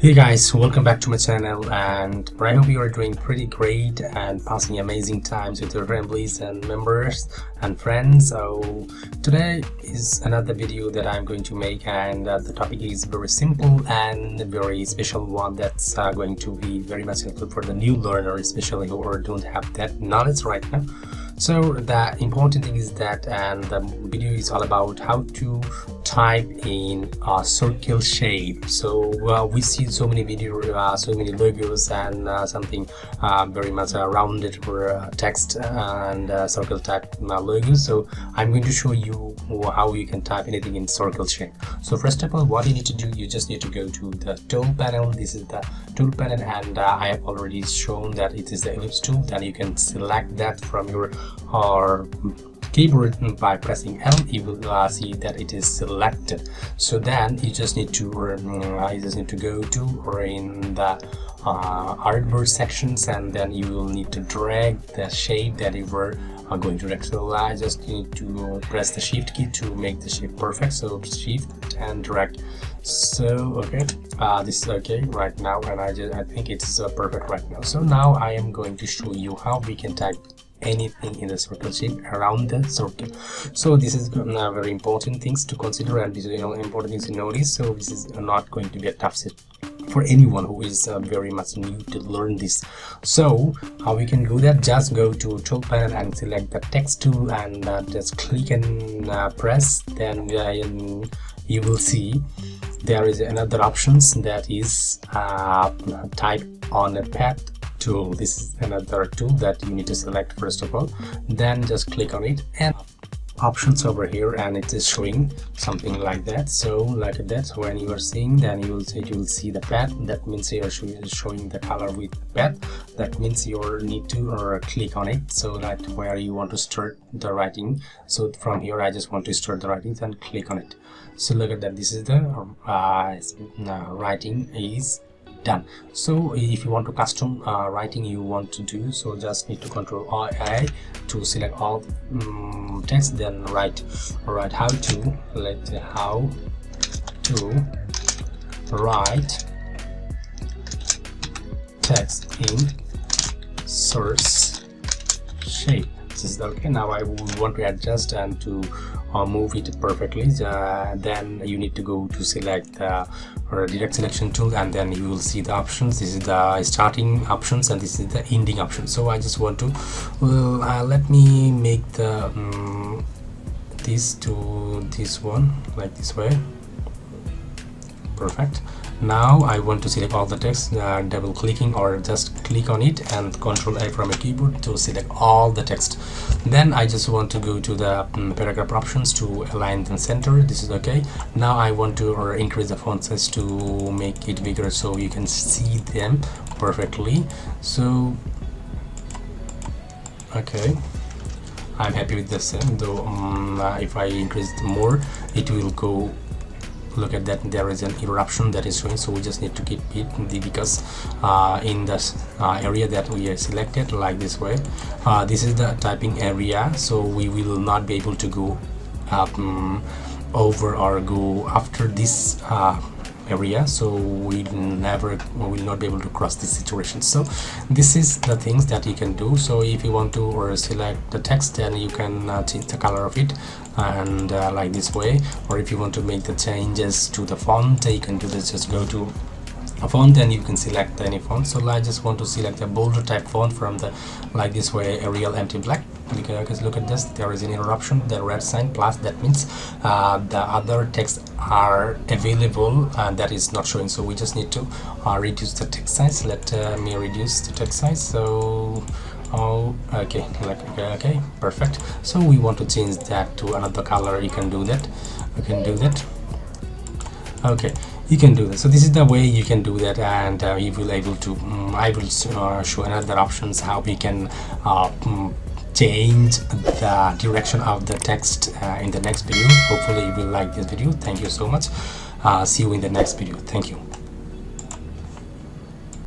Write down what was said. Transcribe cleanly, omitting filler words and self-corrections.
Hey guys, welcome back to my channel, and I hope you are doing pretty great and passing amazing times with your families and members and friends. So today is another video that I'm going to make, and the topic is very simple and very special one that's going to be very much helpful for the new learner, especially who don't have that knowledge right now. So the important thing is that, and the video is all about how to type in a circle shape. So we see so many videos, so many logos and something very much rounded for text and circle type logos. So I'm going to show you how you can type anything in circle shape. So first of all, what you need to do, you just need to go to the tool panel. This is the tool panel, and I have already shown that it is the ellipse tool. Then you can select that from your keyboard by pressing L. You will see that it is selected. So then you just need to go to or in the artboard sections, and then you will need to drag the shape that you were going to drag. So I just need to press the shift key to make the shape perfect. So shift and drag. So okay, this is okay right now, and I think it's perfect right now. So now I am going to show you how we can type anything in the circle shape around the circle. So this is very important things to consider, and this is important things to notice. So this is not going to be a tough set for anyone who is very much new to learn this. So how we can do that, just go to tool panel and select the text tool, and just click and press. Then you will see there is another options, that is type on a path tool. This is another tool that you need to select first of all. Then just click on it, and options over here, and it is showing something like that. So like that, so when you are seeing, then you will see the path. That means you are showing the color with the path. That means you need to click on it, so that where you want to start the writing. So from here I just want to start the writing, then click on it. So look at that, this is the writing is done. So if you want to custom writing you want to do, so just need to control I to select all text, then write how to write text in source shape. This is okay. Now I would want to adjust and to move it perfectly. Then you need to go to select the direct selection tool, and then you will see the options. This is the starting options, and this is the ending option. So I just want to let me make the this to this one like this way. Perfect. Now I want to select all the text, double clicking or just click on it and Control A from a keyboard to select all the text. Then I just want to go to the paragraph options to align the center. This is okay. Now I want to increase the font size to make it bigger so you can see them perfectly. So okay, I'm happy with the same, though if I increase it more it will go. Look at that, there is an eruption that is showing, so we just need to keep it because in this area that we are selected like this way, this is the typing area, so we will not be able to go over or go after this area, so we will not be able to cross this situation. So this is the things that you can do. So if you want to select the text, then you can change the color of it, and like this way. Or if you want to make the changes to the font, you can do this. Just go to a font, then you can select any font. So I just want to select a bolder type font from the like this way, Arial empty black, because look at this, there is an interruption, the red sign plus, that means the other text are available and that is not showing. So we just need to reduce the text size. Let me reduce the text size. So okay, okay, perfect. So we want to change that to another color. You can do that. Okay, you can do that. So this is the way you can do that, and you will able to I will show another options how we can change the direction of the text in the next video. Hopefully you will like this video. Thank you so much. See you in the next video. Thank you.